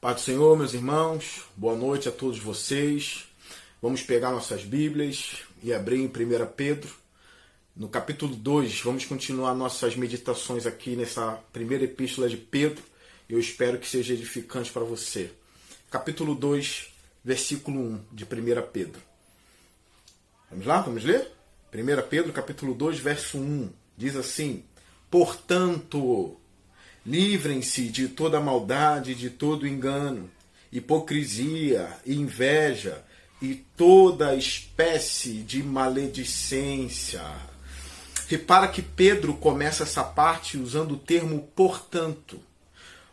Pai do Senhor, meus irmãos, boa noite a todos vocês. Vamos pegar nossas Bíblias e abrir em 1 Pedro. No capítulo 2, vamos continuar nossas meditações aqui nessa primeira epístola de Pedro. Eu espero que seja edificante para você. Capítulo 2, versículo 1 de 1 Pedro. Vamos lá, vamos ler? 1 Pedro, capítulo 2, verso 1. Diz assim: Portanto, livrem-se de toda maldade, de todo engano, hipocrisia, inveja e toda espécie de maledicência. Repara que Pedro começa essa parte usando o termo portanto.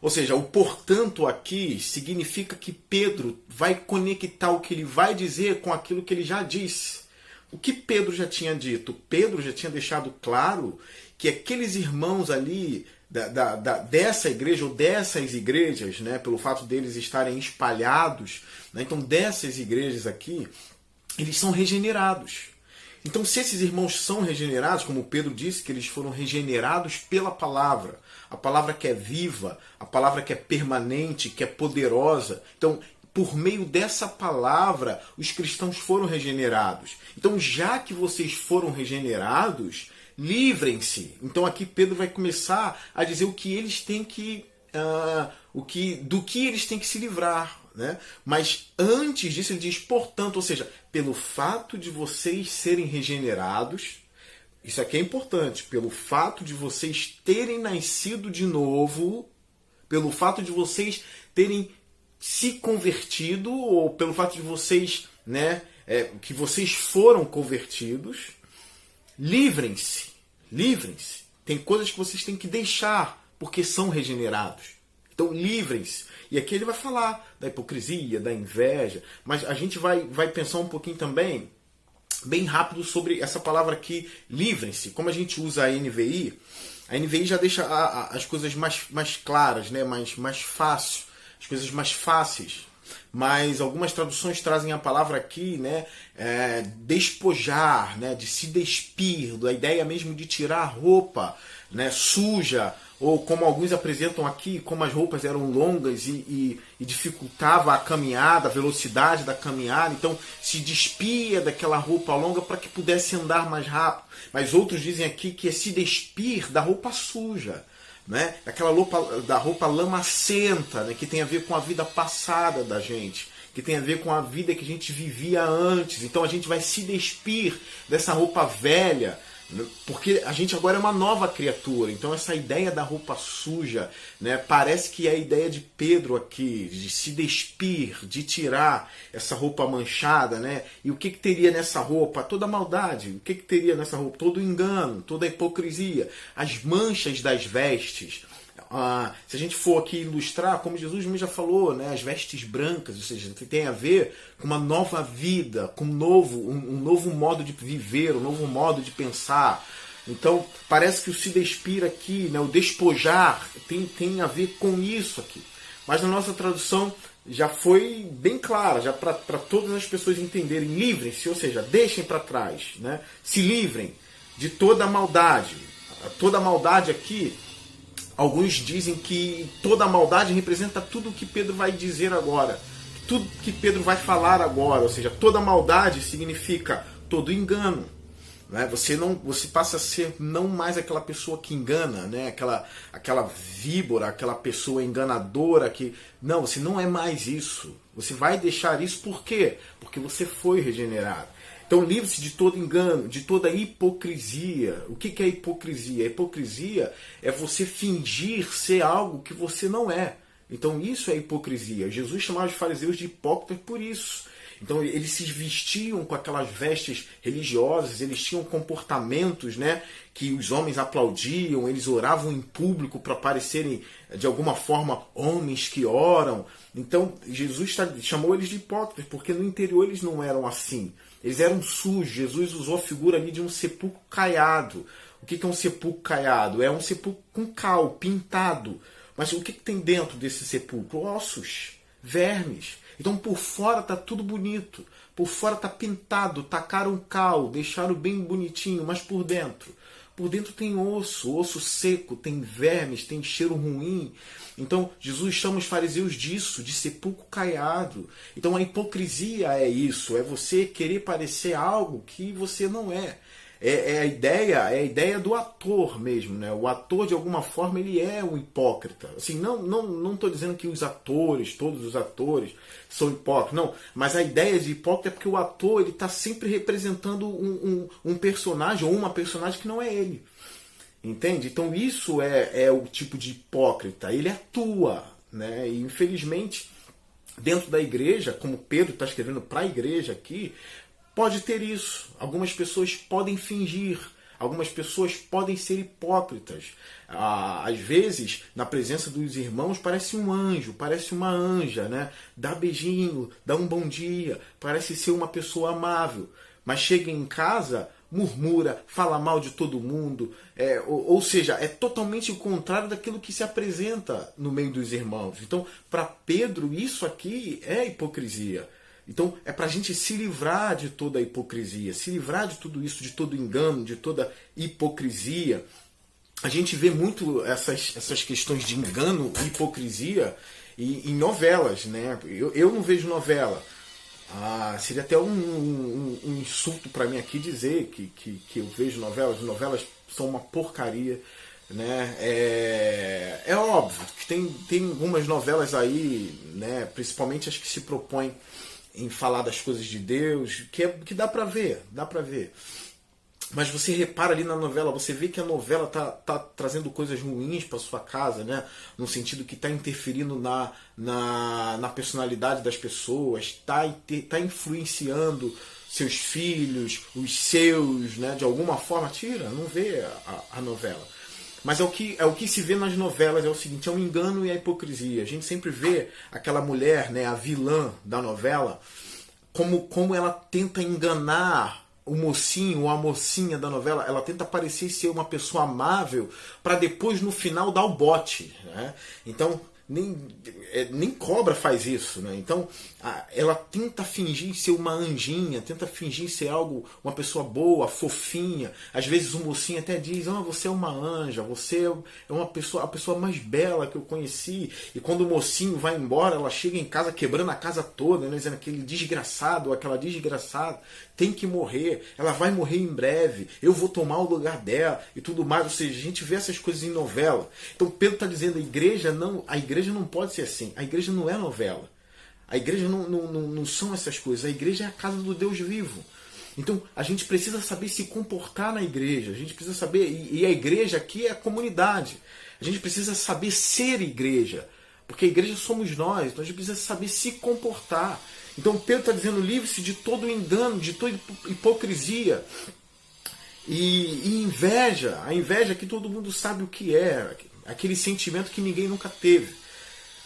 Ou seja, o portanto aqui significa que Pedro vai conectar o que ele vai dizer com aquilo que ele já disse. O que Pedro já tinha dito? Pedro já tinha deixado claro que aqueles irmãos ali dessa igreja ou dessas igrejas, né, pelo fato deles estarem espalhados, né, então dessas igrejas aqui, eles são regenerados. Então, se esses irmãos são regenerados, como Pedro disse, que eles foram regenerados pela palavra, a palavra que é viva, a palavra que é permanente, que é poderosa, então por meio dessa palavra os cristãos foram regenerados. Então, já que vocês foram regenerados, livrem-se. Então aqui Pedro vai começar a dizer o que eles têm que, do que eles têm que se livrar, né? Mas antes disso ele diz, portanto, ou seja, pelo fato de vocês serem regenerados, isso aqui é importante, pelo fato de vocês terem nascido de novo, pelo fato de vocês terem se convertido, ou pelo fato de vocês, né, que vocês foram convertidos, livrem-se. Livrem-se. Tem coisas que vocês têm que deixar, porque são regenerados. Então, livrem-se. E aqui ele vai falar da hipocrisia, da inveja, mas a gente vai pensar um pouquinho também, bem rápido, sobre essa palavra aqui, livrem-se. Como a gente usa a NVI já deixa as coisas mais claras, né? mais fácil, as coisas mais fáceis. Mas algumas traduções trazem a palavra aqui, né, despojar, né, de se despir, da ideia mesmo de tirar a roupa, né, suja, ou como alguns apresentam aqui, como as roupas eram longas e dificultava a caminhada, a velocidade da caminhada, então se despia daquela roupa longa para que pudesse andar mais rápido. Mas outros dizem aqui que é se despir da roupa suja, né? Da roupa lamacenta, né? Que tem a ver com a vida passada da gente, que tem a ver com a vida que a gente vivia antes. Então a gente vai se despir dessa roupa velha, né? Porque a gente agora é uma nova criatura. Então essa ideia da roupa suja, né? Parece que é a ideia de Pedro aqui, de se despir, de tirar essa roupa manchada, né? E o que teria nessa roupa? Toda a maldade. O que teria nessa roupa? Todo o engano, toda a hipocrisia, as manchas das vestes. Se a gente for aqui ilustrar, como Jesus mesmo já falou, né, as vestes brancas, ou seja, que tem a ver com uma nova vida, com um novo modo de viver, um novo modo de pensar. Então, parece que o se despir aqui, né, o despojar, tem a ver com isso aqui. Mas na nossa tradução já foi bem clara, já para todas as pessoas entenderem. Livrem-se, ou seja, deixem para trás, né, se livrem de toda a maldade. Toda a maldade aqui, alguns dizem que toda a maldade representa tudo o que Pedro vai dizer agora. Tudo que Pedro vai falar agora. Ou seja, toda a maldade significa todo engano. Né? Você passa a ser não mais aquela pessoa que engana, né? aquela víbora, aquela pessoa enganadora. Não, você não é mais isso. Você vai deixar isso por quê? Porque você foi regenerado. Então, livre-se de todo engano, de toda hipocrisia. O que é hipocrisia? A hipocrisia é você fingir ser algo que você não é. Então, isso é hipocrisia. Jesus chamava os fariseus de hipócritas por isso. Então, eles se vestiam com aquelas vestes religiosas, eles tinham comportamentos, né, que os homens aplaudiam, eles oravam em público para parecerem, de alguma forma, homens que oram. Então, Jesus chamou eles de hipócritas, porque no interior eles não eram assim. Eles eram sujos. Jesus usou a figura ali de um sepulcro caiado. O que é um sepulcro caiado? É um sepulcro com cal, pintado. Mas o que tem dentro desse sepulcro? Ossos, vermes. Então por fora está tudo bonito. Por fora está pintado, tacaram cal, deixaram bem bonitinho. Mas por dentro por dentro tem osso seco, tem vermes, tem cheiro ruim. Então Jesus chama os fariseus disso, de sepulcro caiado. Então a hipocrisia é isso, é você querer parecer algo que você não é. É a ideia do ator mesmo, né? O ator, de alguma forma, ele é um hipócrita. Assim, não estou dizendo que todos os atores são hipócritas, não. Mas a ideia de hipócrita é porque o ator ele está sempre representando um personagem ou uma personagem que não é ele. Entende? Então isso é o tipo de hipócrita. Ele atua, né? E infelizmente, dentro da igreja, como Pedro está escrevendo para a igreja aqui, pode ter isso. Algumas pessoas podem fingir. Algumas pessoas podem ser hipócritas. Às vezes, na presença dos irmãos, parece um anjo, parece uma anja, né? Dá beijinho, dá um bom dia, parece ser uma pessoa amável. Mas chega em casa, murmura, fala mal de todo mundo. Ou seja, é totalmente o contrário daquilo que se apresenta no meio dos irmãos. Então, para Pedro, isso aqui é hipocrisia. Então é para a gente se livrar de toda a hipocrisia, se livrar de tudo isso, de todo engano, de toda hipocrisia. A gente vê muito essas questões de engano e hipocrisia em novelas, né? Eu não vejo novela. Seria até um insulto para mim aqui dizer que eu vejo novelas. Novelas são uma porcaria. Né? É óbvio que tem algumas novelas aí, né? Principalmente as que se propõem em falar das coisas de Deus, que dá pra ver. Mas você repara ali na novela, você vê que a novela tá trazendo coisas ruins para sua casa, né? No sentido que está interferindo na personalidade das pessoas, tá influenciando seus filhos, os seus, né? De alguma forma, não vê a novela. Mas o que se vê nas novelas é o seguinte, é o engano e a hipocrisia. A gente sempre vê aquela mulher, né, a vilã da novela, como ela tenta enganar o mocinho ou a mocinha da novela. Ela tenta parecer ser uma pessoa amável para depois, no final, dar o bote. Né? Então, nem cobra faz isso, né? Então ela tenta fingir ser uma anjinha, tenta fingir ser uma pessoa boa, fofinha. Às vezes o mocinho até diz: você é uma anja, você é a pessoa mais bela que eu conheci. E quando o mocinho vai embora, ela chega em casa quebrando a casa toda, né? Dizendo aquele desgraçado ou aquela desgraçada tem que morrer, ela vai morrer em breve, eu vou tomar o lugar dela e tudo mais. Ou seja, a gente vê essas coisas em novela. Então Pedro está dizendo: a igreja não pode ser assim. A igreja não é novela. A igreja não são essas coisas. A igreja é a casa do Deus vivo. Então a gente precisa saber se comportar na igreja. A gente precisa saber, e a igreja aqui é a comunidade. A gente precisa saber ser igreja. Porque a igreja somos nós. Então a gente precisa saber se comportar. Então Pedro está dizendo: livre-se de todo engano, de toda hipocrisia e inveja. A inveja que todo mundo sabe o que é. Aquele sentimento que ninguém nunca teve.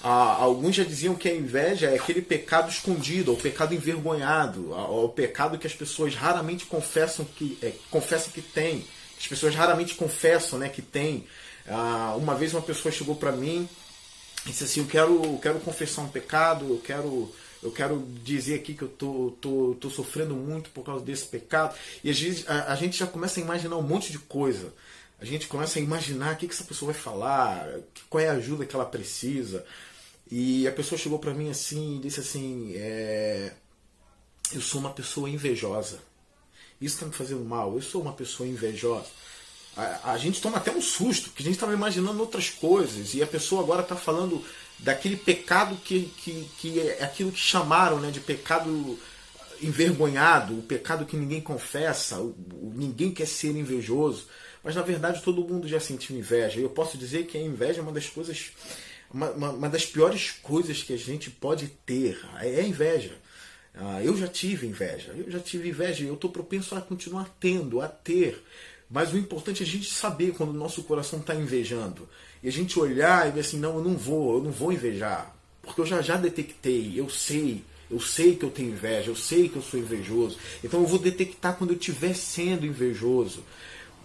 Alguns já diziam que a inveja é aquele pecado escondido, o pecado envergonhado, o pecado que as pessoas raramente confessam que tem. As pessoas raramente confessam, né, que tem. Uma vez uma pessoa chegou para mim e disse assim: eu quero confessar um pecado, eu quero dizer aqui que eu tô sofrendo muito por causa desse pecado. E às vezes a gente já começa a imaginar um monte de coisa. A gente começa a imaginar o que essa pessoa vai falar, qual é a ajuda que ela precisa. E a pessoa chegou para mim assim e disse assim: eu sou uma pessoa invejosa. Isso está me fazendo mal, eu sou uma pessoa invejosa. A gente toma até um susto, porque a gente estava imaginando outras coisas. E a pessoa agora está falando daquele pecado que é aquilo que chamaram, né, de pecado envergonhado, o pecado que ninguém confessa, ninguém quer ser invejoso. Mas na verdade todo mundo já sentiu inveja. E eu posso dizer que a inveja é uma das coisas, uma das piores coisas que a gente pode ter. É a inveja. Eu já tive inveja e eu estou propenso a continuar a ter. Mas o importante é a gente saber quando o nosso coração está invejando. E a gente olhar e ver assim: não, eu não vou invejar. Porque eu já detectei, eu sei que eu tenho inveja, eu sei que eu sou invejoso. Então eu vou detectar quando eu estiver sendo invejoso.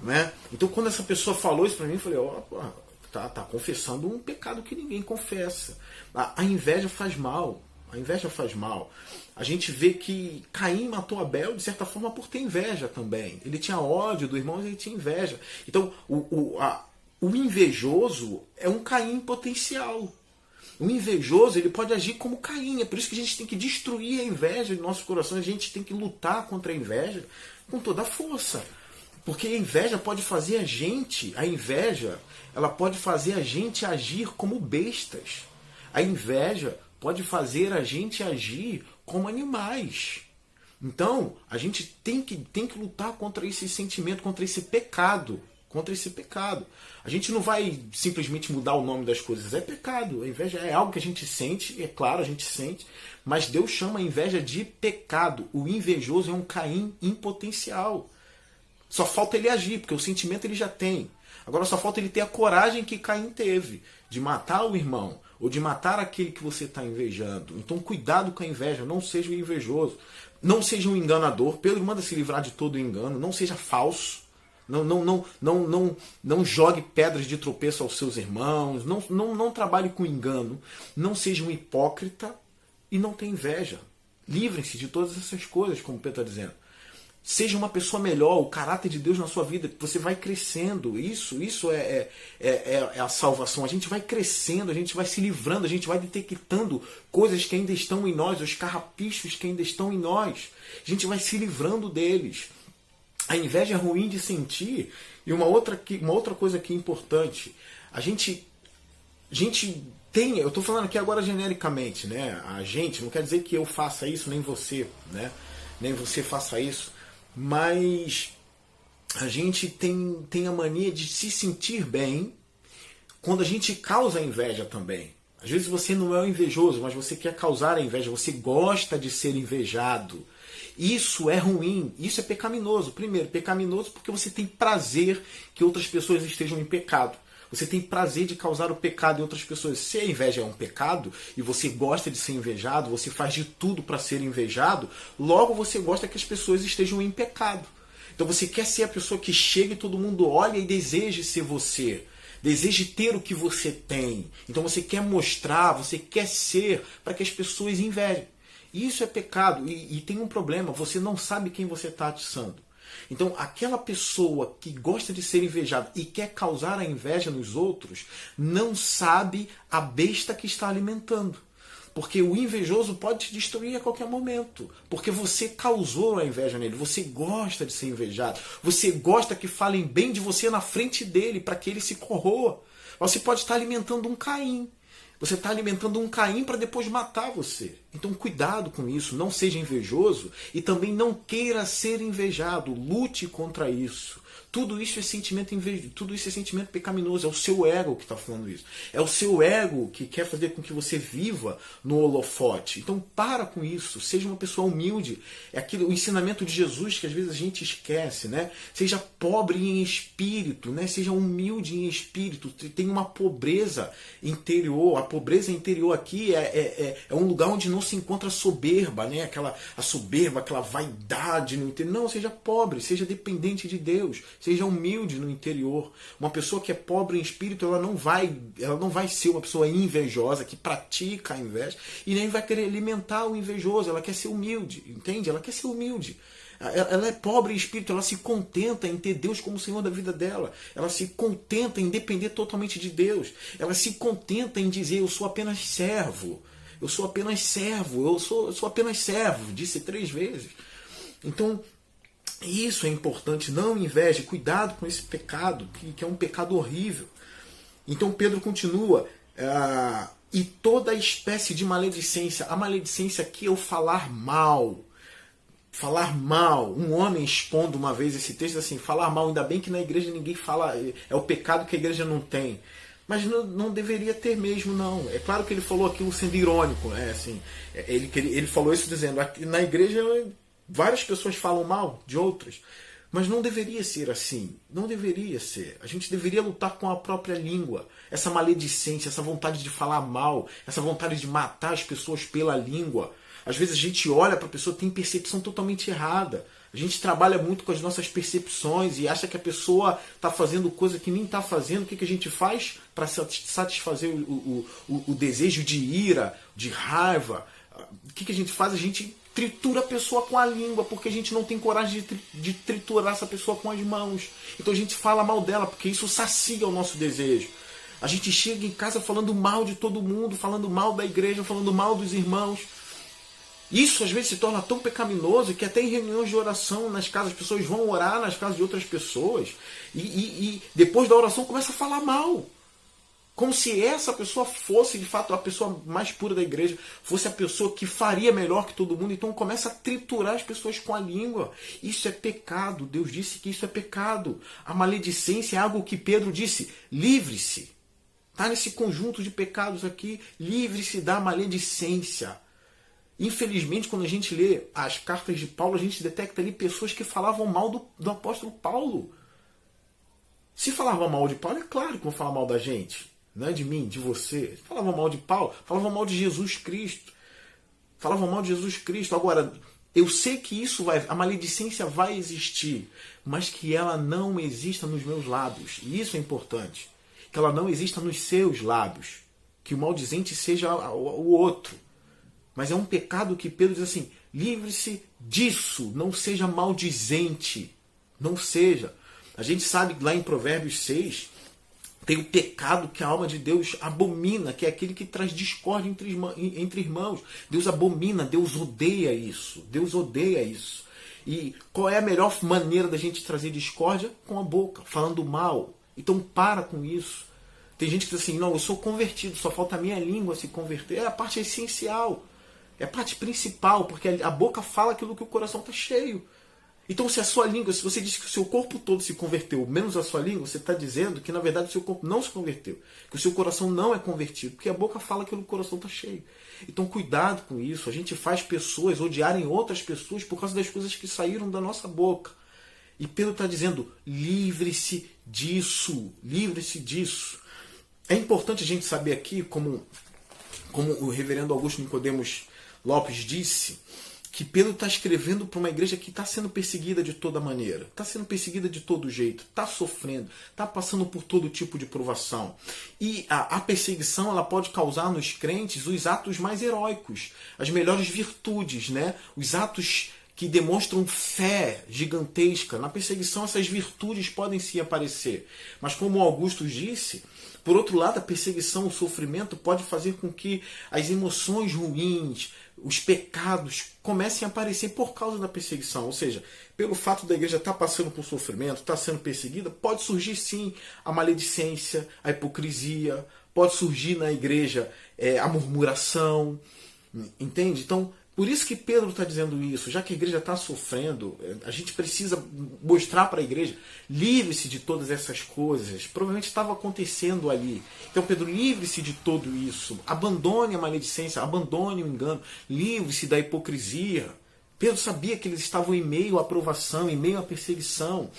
Né? Então quando essa pessoa falou isso para mim, eu falei: tá confessando um pecado que ninguém confessa. A inveja faz mal. A inveja faz mal. A gente vê que Caim matou Abel, de certa forma, por ter inveja também. Ele tinha ódio do irmão, mas ele tinha inveja. Então, o invejoso é um Caim potencial. O invejoso, ele pode agir como Caim. É por isso que a gente tem que destruir a inveja em nossos corações. A gente tem que lutar contra a inveja com toda a força. Porque a inveja pode fazer ela pode fazer a gente agir como bestas. A inveja pode fazer a gente agir como animais. Então, a gente tem que lutar contra esse sentimento, contra esse pecado. A gente não vai simplesmente mudar o nome das coisas. É pecado. A inveja é algo que a gente sente, é claro, a gente sente, mas Deus chama a inveja de pecado. O invejoso é um Caim em potencial. Só falta ele agir, porque o sentimento ele já tem. Agora só falta ele ter a coragem que Caim teve, de matar o irmão, ou de matar aquele que você está invejando. Então cuidado com a inveja, não seja um invejoso. Não seja um enganador. Pedro manda se livrar de todo engano. Não seja falso. Não jogue pedras de tropeço aos seus irmãos. Não trabalhe com engano. Não seja um hipócrita e não tenha inveja. Livrem-se de todas essas coisas, como Pedro está dizendo. Seja uma pessoa melhor, o caráter de Deus na sua vida, você vai crescendo. Isso é a salvação. A gente vai crescendo, a gente vai se livrando, a gente vai detectando coisas que ainda estão em nós, os carrapichos que ainda estão em nós. A gente vai se livrando deles. A inveja é ruim de sentir. E uma outra coisa que é importante, a gente tem, eu estou falando aqui agora genericamente, né? A gente, não quer dizer que eu faça isso, nem você, né? Nem você faça isso. Mas a gente tem a mania de se sentir bem quando a gente causa inveja também. Às vezes você não é um invejoso, mas você quer causar a inveja, você gosta de ser invejado. Isso é ruim, isso é pecaminoso. Primeiro, pecaminoso porque você tem prazer que outras pessoas estejam em pecado. Você tem prazer de causar o pecado em outras pessoas. Se a inveja é um pecado e você gosta de ser invejado, você faz de tudo para ser invejado, logo você gosta que as pessoas estejam em pecado. Então você quer ser a pessoa que chega e todo mundo olha e deseja ser você. Deseja ter o que você tem. Então você quer mostrar, você quer ser para que as pessoas invejem. Isso é pecado e tem um problema, você não sabe quem você está atiçando. Então, aquela pessoa que gosta de ser invejada e quer causar a inveja nos outros, não sabe a besta que está alimentando. Porque o invejoso pode te destruir a qualquer momento. Porque você causou a inveja nele. Você gosta de ser invejado. Você gosta que falem bem de você na frente dele para que ele se corroa. Você pode estar alimentando um Caim. Você está alimentando um Caim para depois matar você. Então cuidado com isso, não seja invejoso e também não queira ser invejado. Lute contra isso. Tudo isso é sentimento invejoso, tudo isso é sentimento pecaminoso. É o seu ego que está falando isso. É o seu ego que quer fazer com que você viva no holofote. Então para com isso. Seja uma pessoa humilde. É o ensinamento de Jesus que às vezes a gente esquece, né? Seja pobre em espírito, né? Seja humilde em espírito. Tem uma pobreza interior. A pobreza interior aqui é um lugar onde não se encontra soberba, né? A soberba, aquela vaidade no interior. Não, seja pobre, seja dependente de Deus. Seja humilde no interior. Uma pessoa que é pobre em espírito, ela não vai ser uma pessoa invejosa, que pratica a inveja, e nem vai querer alimentar o invejoso. Ela quer ser humilde, entende? Ela quer ser humilde. Ela é pobre em espírito, ela se contenta em ter Deus como Senhor da vida dela. Ela se contenta em depender totalmente de Deus. Ela se contenta em dizer, eu sou apenas servo. Eu sou apenas servo. Eu sou apenas servo. Disse 3 vezes. Então, isso é importante, não inveje, cuidado com esse pecado, que é um pecado horrível. Então Pedro continua, e toda espécie de maledicência, a maledicência aqui é o falar mal. Falar mal, um homem expondo uma vez esse texto assim, falar mal, ainda bem que na igreja ninguém fala, é o pecado que a igreja não tem. Mas não deveria ter mesmo, não. É claro que ele falou aquilo sendo irônico, né? Assim, ele falou isso dizendo, na igreja várias pessoas falam mal de outras, mas não deveria ser assim. Não deveria ser. A gente deveria lutar com a própria língua. Essa maledicência, essa vontade de falar mal, essa vontade de matar as pessoas pela língua. Às vezes a gente olha para a pessoa e tem percepção totalmente errada. A gente trabalha muito com as nossas percepções e acha que a pessoa está fazendo coisa que nem está fazendo. O que a gente faz para satisfazer o desejo de ira, de raiva, O que a gente faz? A gente tritura a pessoa com a língua, porque a gente não tem coragem de triturar essa pessoa com as mãos. Então a gente fala mal dela, porque isso sacia o nosso desejo. A gente chega em casa falando mal de todo mundo, falando mal da igreja, falando mal dos irmãos. Isso às vezes se torna tão pecaminoso que até em reuniões de oração nas casas, as pessoas vão orar nas casas de outras pessoas e depois da oração começa a falar mal. Como se essa pessoa fosse de fato a pessoa mais pura da igreja, fosse a pessoa que faria melhor que todo mundo. Então começa a triturar as pessoas com a língua. Isso é pecado. Deus disse que isso é pecado. A maledicência é algo que Pedro disse, livre-se. Está nesse conjunto de pecados aqui, livre-se da maledicência. Infelizmente, quando a gente lê as cartas de Paulo, a gente detecta ali pessoas que falavam mal do apóstolo Paulo. Se falavam mal de Paulo, é claro que vão falar mal da gente. Não é de mim, de você. Falavam mal de Paulo, falavam mal de Jesus Cristo. Falavam mal de Jesus Cristo. Agora, eu sei que a maledicência vai existir, mas que ela não exista nos meus lábios. E isso é importante. Que ela não exista nos seus lábios. Que o maldizente seja o outro. Mas é um pecado que Pedro diz assim, livre-se disso, não seja maldizente. Não seja. A gente sabe que lá em Provérbios 6, tem o pecado que a alma de Deus abomina, que é aquele que traz discórdia entre irmãos. Deus abomina, Deus odeia isso. Deus odeia isso. E qual é a melhor maneira da gente trazer discórdia? Com a boca, falando mal. Então para com isso. Tem gente que diz assim, não, eu sou convertido, só falta a minha língua se converter. É a parte essencial. É a parte principal, porque a boca fala aquilo que o coração está cheio. Então se a sua língua, se você diz que o seu corpo todo se converteu, menos a sua língua, você está dizendo que na verdade o seu corpo não se converteu. Que o seu coração não é convertido, porque a boca fala aquilo que o coração está cheio. Então cuidado com isso. A gente faz pessoas odiarem outras pessoas por causa das coisas que saíram da nossa boca. E Pedro está dizendo, livre-se disso. Livre-se disso. É importante a gente saber aqui, como o reverendo Augusto Nicodemos Lopes disse, que Pedro está escrevendo para uma igreja que está sendo perseguida de toda maneira, está sendo perseguida de todo jeito, está sofrendo, está passando por todo tipo de provação. E a perseguição ela pode causar nos crentes os atos mais heróicos, as melhores virtudes, né? Os atos que demonstram fé gigantesca. Na perseguição essas virtudes podem se aparecer. Mas como Augusto disse, por outro lado, a perseguição, o sofrimento pode fazer com que as emoções ruins, os pecados comecem a aparecer por causa da perseguição. Ou seja, pelo fato da igreja estar passando por sofrimento, estar sendo perseguida, pode surgir sim a maledicência, a hipocrisia, pode surgir na igreja a murmuração, entende? Então, por isso que Pedro está dizendo isso, já que a igreja está sofrendo, a gente precisa mostrar para a igreja, livre-se de todas essas coisas, provavelmente estava acontecendo ali. Então Pedro, livre-se de tudo isso, abandone a maledicência, abandone o engano, livre-se da hipocrisia. Pedro sabia que eles estavam em meio à provação, em meio à perseguição.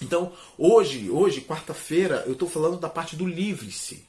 Então hoje quarta-feira, eu estou falando da parte do livre-se.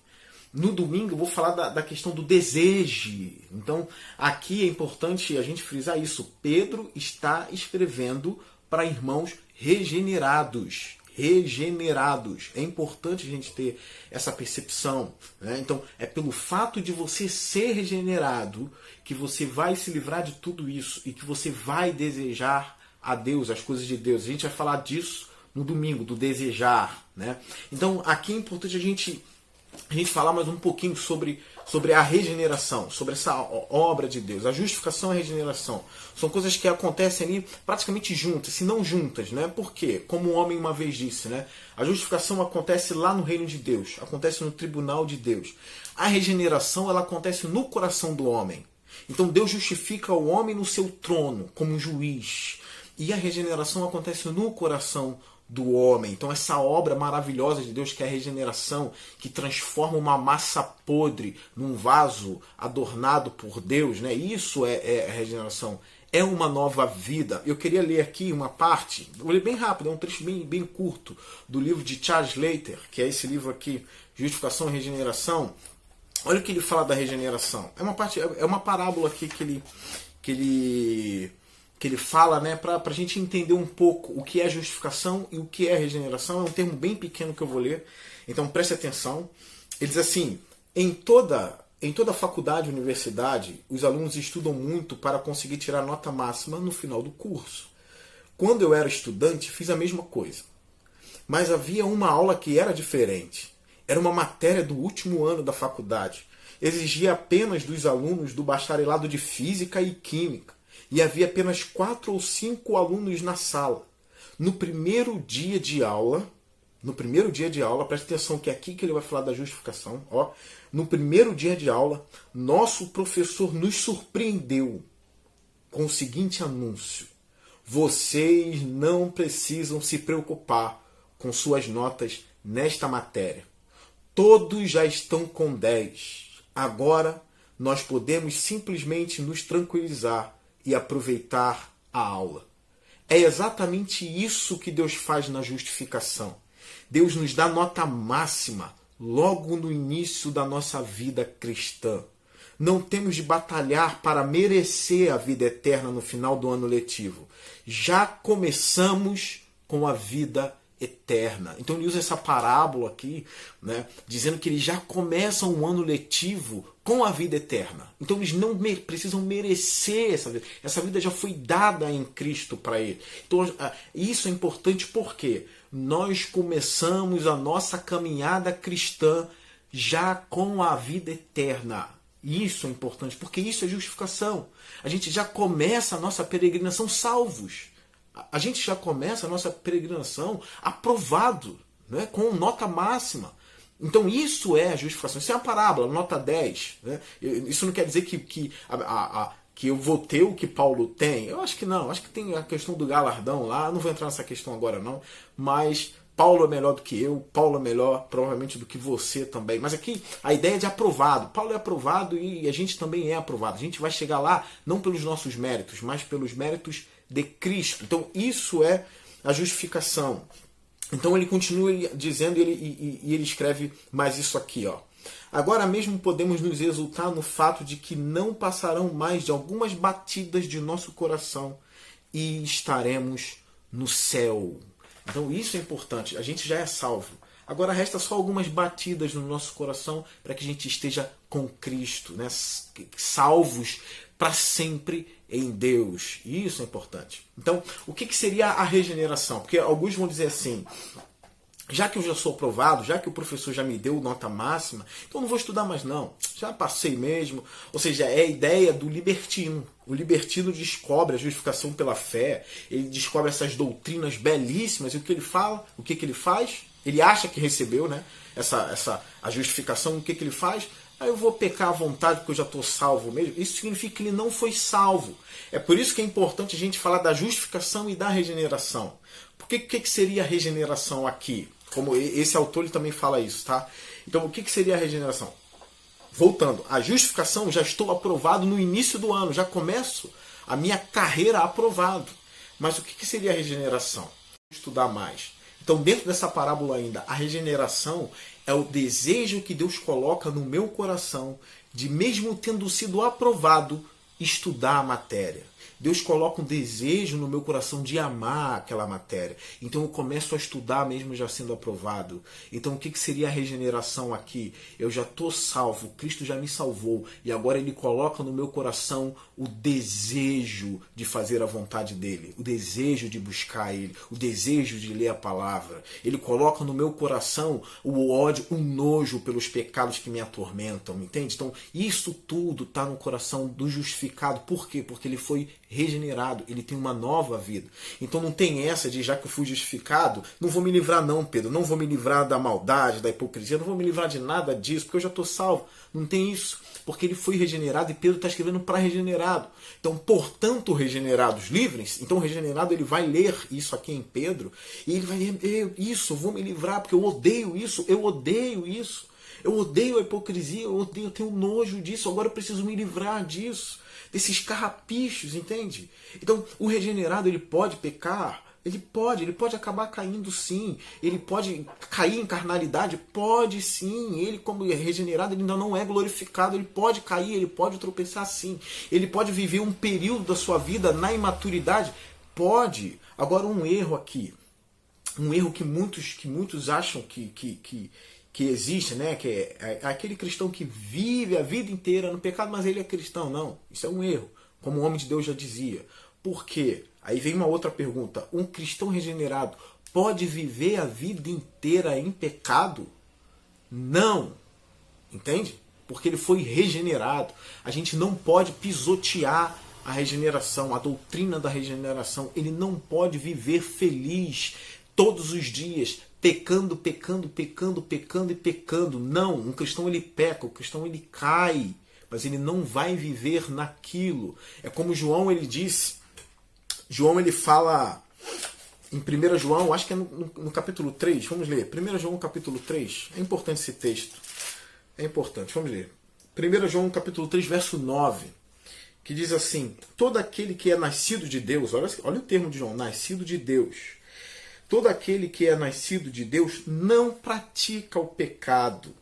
No domingo eu vou falar da questão do desejo. Então, aqui é importante a gente frisar isso. Pedro está escrevendo para irmãos regenerados. Regenerados. É importante a gente ter essa percepção, né? Então, é pelo fato de você ser regenerado que você vai se livrar de tudo isso e que você vai desejar a Deus, as coisas de Deus. A gente vai falar disso no domingo, do desejar, né? Então, aqui é importante a gente falar mais um pouquinho sobre a regeneração, sobre essa obra de Deus. A justificação e a regeneração são coisas que acontecem ali praticamente juntas, se não juntas, né? Por quê? Como o homem uma vez disse, né? A justificação acontece lá no reino de Deus, acontece no tribunal de Deus. A regeneração ela acontece no coração do homem. Então Deus justifica o homem no seu trono, como um juiz. E a regeneração acontece no coração do homem. Então essa obra maravilhosa de Deus que é a regeneração, que transforma uma massa podre num vaso adornado por Deus, né? Isso é a regeneração. É uma nova vida. Eu queria ler aqui uma parte, vou ler bem rápido, é um trecho bem curto, do livro de Charles Slater, que é esse livro aqui, Justificação e Regeneração. Olha o que ele fala da regeneração. É uma parábola aqui que ele fala, né, para a gente entender um pouco o que é justificação e o que é regeneração. É um termo bem pequeno que eu vou ler, então preste atenção. Ele diz assim: em toda Em toda faculdade e universidade, os alunos estudam muito para conseguir tirar nota máxima no final do curso. Quando eu era estudante, fiz a mesma coisa. Mas havia uma aula que era diferente. Era uma matéria do último ano da faculdade. Exigia apenas dos alunos do bacharelado de Física e Química. E havia apenas 4 ou 5 alunos na sala. No primeiro dia de aula, preste atenção que é aqui que ele vai falar da justificação. Ó, no primeiro dia de aula, nosso professor nos surpreendeu com o seguinte anúncio: vocês não precisam se preocupar com suas notas nesta matéria. Todos já estão com 10. Agora nós podemos simplesmente nos tranquilizar e aproveitar a aula. É exatamente isso que Deus faz na justificação. Deus nos dá nota máxima logo no início da nossa vida cristã. Não temos de batalhar para merecer a vida eterna no final do ano letivo. Já começamos com a vida eterna. Então ele usa essa parábola aqui, né, dizendo que eles já começam um ano letivo com a vida eterna. Então eles não precisam merecer essa vida. Essa vida já foi dada em Cristo para ele. Então isso é importante porque nós começamos a nossa caminhada cristã já com a vida eterna. Isso é importante porque isso é justificação. A gente já começa a nossa peregrinação salvos. A gente já começa a nossa peregrinação aprovado, né, com nota máxima. Então isso é a justificação. Isso é uma parábola, nota 10. Né? Isso não quer dizer que eu vou ter o que Paulo tem. Eu acho que não. Acho que tem a questão do galardão lá. Não vou entrar nessa questão agora não. Mas Paulo é melhor do que eu. Paulo é melhor provavelmente do que você também. Mas aqui a ideia é de aprovado. Paulo é aprovado e a gente também é aprovado. A gente vai chegar lá não pelos nossos méritos, mas pelos méritos de Cristo. Então isso é a justificação. Então ele continua dizendo e ele escreve mais isso aqui, ó. Agora mesmo podemos nos exultar no fato de que não passarão mais de algumas batidas de nosso coração e estaremos no céu. Então isso é importante. A gente já é salvo. Agora resta só algumas batidas no nosso coração para que a gente esteja com Cristo, né? Salvos para sempre em Deus. E isso é importante. Então, o que seria a regeneração? Porque alguns vão dizer assim: já que eu já sou aprovado, já que o professor já me deu nota máxima, então não vou estudar mais não. Já passei mesmo. Ou seja, é a ideia do libertino. O libertino descobre a justificação pela fé. Ele descobre essas doutrinas belíssimas. E o que ele fala? O que ele faz? Ele acha que recebeu, né, a justificação. O que ele faz? Aí eu vou pecar à vontade porque eu já estou salvo mesmo. Isso significa que ele não foi salvo. É por isso que é importante a gente falar da justificação e da regeneração. Porque o que seria a regeneração aqui? Como esse autor ele também fala isso, tá? Então o que seria a regeneração? Voltando, a justificação, já estou aprovado no início do ano, já começo a minha carreira aprovado. Mas o que seria a regeneração? Vou estudar mais. Então dentro dessa parábola ainda, a regeneração é o desejo que Deus coloca no meu coração de, mesmo tendo sido aprovado, estudar a matéria. Deus coloca um desejo no meu coração de amar aquela matéria. Então eu começo a estudar mesmo já sendo aprovado. Então o que seria a regeneração aqui? Eu já estou salvo, Cristo já me salvou. E agora Ele coloca no meu coração o desejo de fazer a vontade dEle. O desejo de buscar Ele. O desejo de ler a palavra. Ele coloca no meu coração o ódio, o nojo pelos pecados que me atormentam. Entende? Então isso tudo está no coração do justificado. Por quê? Porque ele foi regenerado, ele tem uma nova vida. Então não tem essa de, já que eu fui justificado, não vou me livrar não, Pedro, não vou me livrar da maldade, da hipocrisia, não vou me livrar de nada disso, porque eu já estou salvo. Não tem isso, porque ele foi regenerado e Pedro está escrevendo para regenerado. Então, portanto, regenerados, livrem-se. Então o regenerado ele vai ler isso aqui em Pedro e ele vai ler, isso, eu vou me livrar, porque eu odeio isso, eu odeio isso. Eu odeio a hipocrisia, eu tenho nojo disso, agora eu preciso me livrar disso. Desses carrapichos, entende? Então, o regenerado, ele pode pecar? Ele pode acabar caindo sim. Ele pode cair em carnalidade? Pode sim. Ele, como regenerado, ele ainda não é glorificado. Ele pode cair, ele pode tropeçar sim. Ele pode viver um período da sua vida na imaturidade? Pode. Agora, um erro aqui. Um erro que muitos acham que que existe, né? Que é aquele cristão que vive a vida inteira no pecado, mas ele é cristão. Não, isso é um erro, como o homem de Deus já dizia. Por quê? Aí vem uma outra pergunta. Um cristão regenerado pode viver a vida inteira em pecado? Não. Entende? Porque ele foi regenerado. A gente não pode pisotear a regeneração, a doutrina da regeneração. Ele não pode viver feliz todos os dias, pecando, pecando, pecando, pecando e pecando. Não, um cristão ele peca, o cristão ele cai, mas ele não vai viver naquilo. É como João ele disse, João ele fala em 1 João, acho que é no capítulo 3, vamos ler. 1 João capítulo 3, é importante esse texto. É importante, vamos ler. 1 João capítulo 3, verso 9, que diz assim: todo aquele que é nascido de Deus, olha o termo de João, nascido de Deus. Todo aquele que é nascido de Deus não pratica o pecado,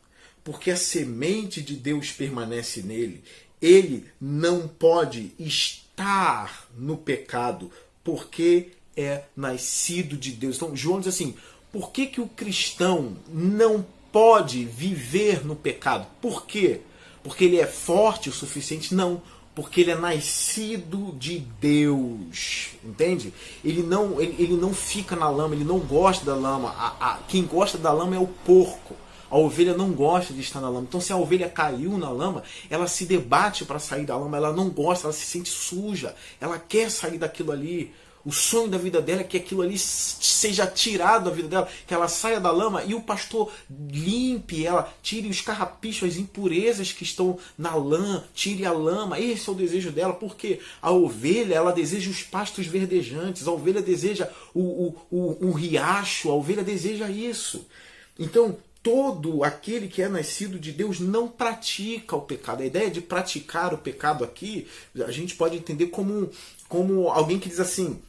porque a semente de Deus permanece nele. Ele não pode estar no pecado, porque é nascido de Deus. Então João diz assim, por que o cristão não pode viver no pecado? Por quê? Porque ele é forte o suficiente? Não. Porque ele é nascido de Deus. Entende? Ele não fica na lama, ele não gosta da lama. Quem gosta da lama é o porco. A ovelha não gosta de estar na lama. Então se a ovelha caiu na lama, ela se debate para sair da lama. Ela não gosta, ela se sente suja. Ela quer sair daquilo ali. O sonho da vida dela é que aquilo ali seja tirado da vida dela, que ela saia da lama e o pastor limpe ela, tire os carrapichos, as impurezas que estão na lã, tire a lama. Esse é o desejo dela, porque a ovelha ela deseja os pastos verdejantes, a ovelha deseja o riacho, a ovelha deseja isso. Então, todo aquele que é nascido de Deus não pratica o pecado. A ideia de praticar o pecado aqui, a gente pode entender como alguém que diz assim,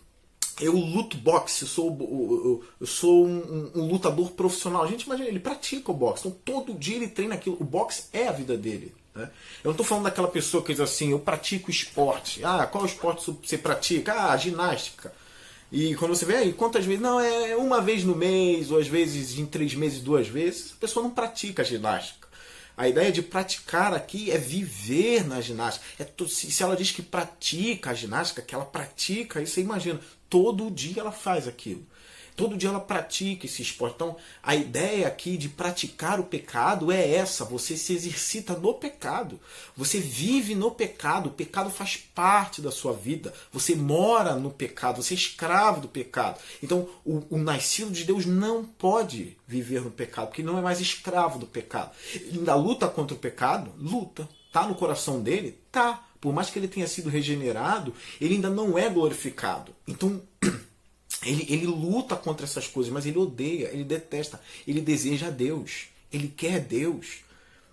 eu luto boxe, eu sou um lutador profissional. A gente imagina, ele pratica o boxe, então todo dia ele treina aquilo. O boxe é a vida dele. Né? Eu não estou falando daquela pessoa que diz assim, eu pratico esporte. Ah, qual esporte você pratica? Ah, ginástica. E quando você vê aí, quantas vezes? Não, é uma vez no mês, ou às vezes em 3 meses, 2 vezes. A pessoa não pratica ginástica. A ideia de praticar aqui é viver na ginástica. Se ela diz que pratica a ginástica, que ela pratica, aí você imagina, todo dia ela faz aquilo. Todo dia ela pratica esse esporte. Então, a ideia aqui de praticar o pecado é essa. Você se exercita no pecado. Você vive no pecado. O pecado faz parte da sua vida. Você mora no pecado. Você é escravo do pecado. Então, o nascido de Deus não pode viver no pecado, porque ele não é mais escravo do pecado. Ele ainda luta contra o pecado? Luta. Está no coração dele? Tá. Por mais que ele tenha sido regenerado, ele ainda não é glorificado. Então, ele luta contra essas coisas, mas ele odeia, ele detesta, ele deseja Deus, ele quer Deus.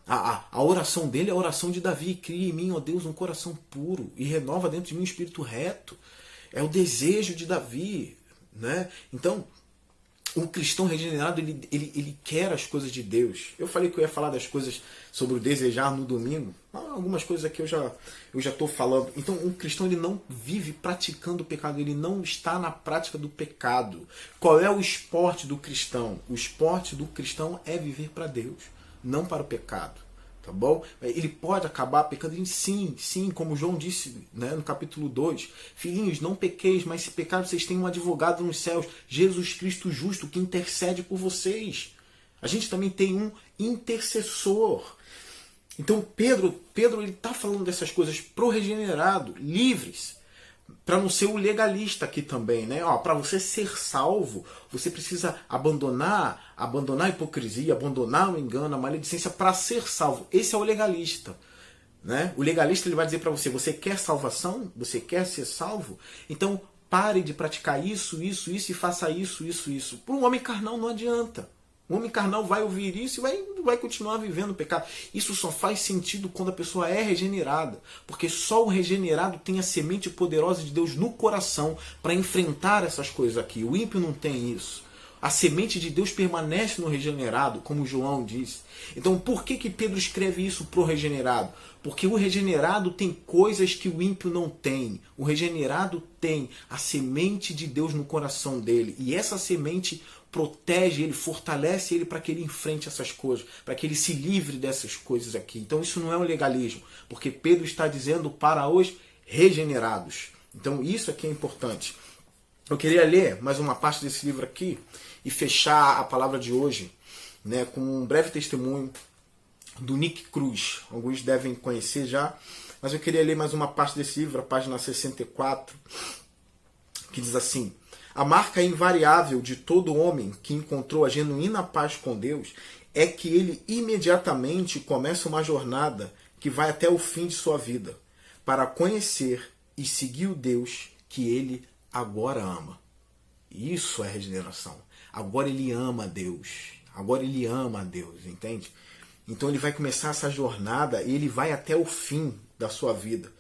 A oração dele é a oração de Davi: cria em mim, ó Deus, um coração puro e renova dentro de mim um espírito reto. É o desejo de Davi. Né? Então, um cristão regenerado, ele quer as coisas de Deus. Eu falei que eu ia falar das coisas sobre o desejar no domingo. Algumas coisas aqui eu já estou falando. Então, um cristão ele não vive praticando o pecado. Ele não está na prática do pecado. Qual é o esporte do cristão? O esporte do cristão é viver para Deus, não para o pecado. Tá bom? Ele pode acabar pecando. Sim, como João disse, né, no capítulo 2. Filhinhos, não pequeis, mas se pecar, vocês têm um advogado nos céus, Jesus Cristo justo, que intercede por vocês. A gente também tem um intercessor. Então Pedro ele está falando dessas coisas pro regenerado, livres, para não ser o legalista aqui também, né? Para você ser salvo, você precisa abandonar a hipocrisia, abandonar o engano, a maledicência para ser salvo. Esse é o legalista, né? O legalista ele vai dizer para você: você quer salvação? Você quer ser salvo? Então pare de praticar isso e faça isso. Para um homem carnal não adianta. O homem carnal vai ouvir isso e vai continuar vivendo o pecado. Isso só faz sentido quando a pessoa é regenerada. Porque só o regenerado tem a semente poderosa de Deus no coração para enfrentar essas coisas aqui. O ímpio não tem isso. A semente de Deus permanece no regenerado, como João disse. Então por que Pedro escreve isso para o regenerado? Porque o regenerado tem coisas que o ímpio não tem. O regenerado tem a semente de Deus no coração dele. E essa semente protege ele, fortalece ele para que ele enfrente essas coisas, para que ele se livre dessas coisas aqui. Então isso não é um legalismo, porque Pedro está dizendo para os regenerados. Então isso aqui é importante. Eu queria ler mais uma parte desse livro aqui e fechar a palavra de hoje, né, com um breve testemunho do Nick Cruz. Alguns devem conhecer já, mas eu queria ler mais uma parte desse livro, a página 64, que diz assim: a marca invariável de todo homem que encontrou a genuína paz com Deus é que ele imediatamente começa uma jornada que vai até o fim de sua vida, para conhecer e seguir o Deus que ele agora ama. Isso é regeneração. Agora ele ama a Deus. Agora ele ama a Deus, entende? Então ele vai começar essa jornada e ele vai até o fim da sua vida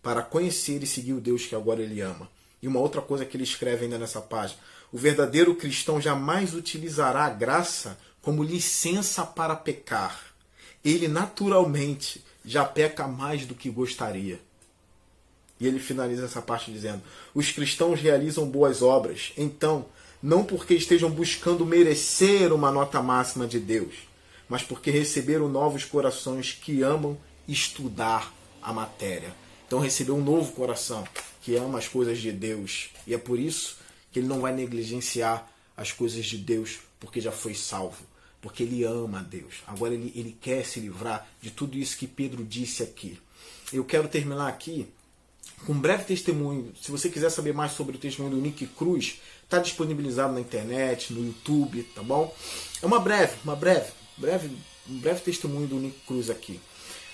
para conhecer e seguir o Deus que agora ele ama. E uma outra coisa que ele escreve ainda nessa página: o verdadeiro cristão jamais utilizará a graça como licença para pecar. Ele naturalmente já peca mais do que gostaria. E ele finaliza essa parte dizendo: os cristãos realizam boas obras, então, não porque estejam buscando merecer uma nota máxima de Deus, mas porque receberam novos corações que amam estudar a matéria. Então recebeu um novo coração que ama as coisas de Deus. E é por isso que ele não vai negligenciar as coisas de Deus, porque já foi salvo. Porque ele ama a Deus. Agora ele quer se livrar de tudo isso que Pedro disse aqui. Eu quero terminar aqui com um breve testemunho. Se você quiser saber mais sobre o testemunho do Nick Cruz, está disponibilizado na internet, no YouTube, tá bom? É um breve testemunho do Nick Cruz aqui.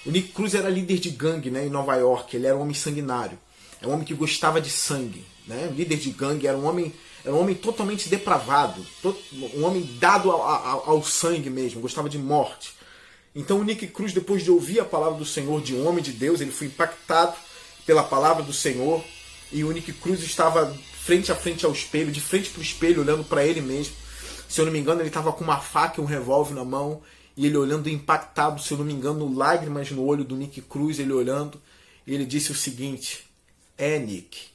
O Nick Cruz era líder de gangue, né, em Nova York. Ele era um homem sanguinário. É um homem que gostava de sangue, né? O líder de gangue era um homem totalmente depravado, um homem dado ao sangue mesmo, gostava de morte. Então o Nick Cruz, depois de ouvir a palavra do Senhor, de um homem de Deus, ele foi impactado pela palavra do Senhor, e o Nick Cruz estava frente a frente ao espelho, de frente para o espelho, olhando para ele mesmo. Se eu não me engano, ele estava com uma faca e um revólver na mão, e ele olhando impactado, se eu não me engano, lágrimas no olho do Nick Cruz, ele olhando, e ele disse o seguinte: Nick,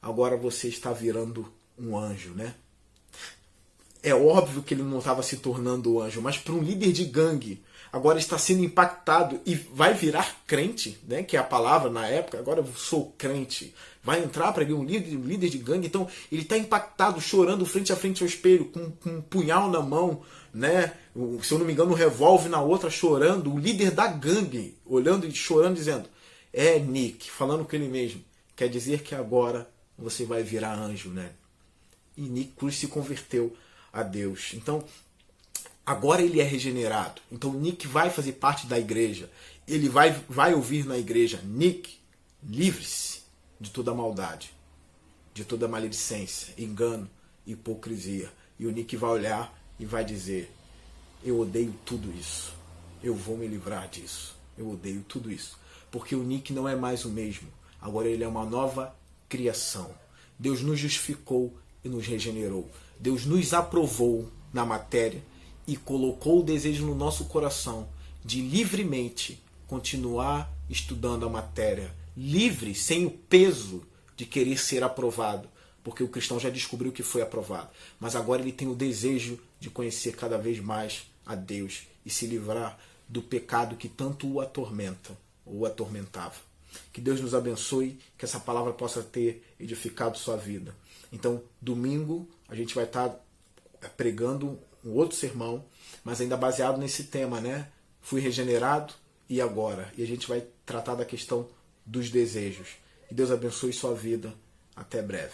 agora você está virando um anjo, né? É óbvio que ele não estava se tornando um anjo, mas para um líder de gangue, agora está sendo impactado e vai virar crente, né? Que é a palavra na época, agora eu sou crente. Vai entrar para ele um líder de gangue, então ele está impactado, chorando frente a frente ao espelho, com um punhal na mão, né? Se eu não me engano, um revólver na outra, chorando. O líder da gangue, olhando e chorando, dizendo: Nick, falando com ele mesmo, quer dizer que agora você vai virar anjo, né? E Nick Cruz se converteu a Deus. Então, agora ele é regenerado. Então, Nick vai fazer parte da igreja. Ele vai ouvir na igreja: Nick, livre-se de toda maldade, de toda maledicência, engano, hipocrisia. E o Nick vai olhar e vai dizer: eu odeio tudo isso. Eu vou me livrar disso. Eu odeio tudo isso. Porque o Nick não é mais o mesmo. Agora ele é uma nova criação. Deus nos justificou e nos regenerou. Deus nos aprovou na matéria e colocou o desejo no nosso coração de livremente continuar estudando a matéria. Livre, sem o peso de querer ser aprovado. Porque o cristão já descobriu que foi aprovado. Mas agora ele tem o desejo de conhecer cada vez mais a Deus e se livrar do pecado que tanto o atormenta ou atormentava. Que Deus nos abençoe, que essa palavra possa ter edificado sua vida. Então, domingo, a gente vai estar pregando um outro sermão, mas ainda baseado nesse tema, né? Fui regenerado e agora? E a gente vai tratar da questão dos desejos. Que Deus abençoe sua vida. Até breve.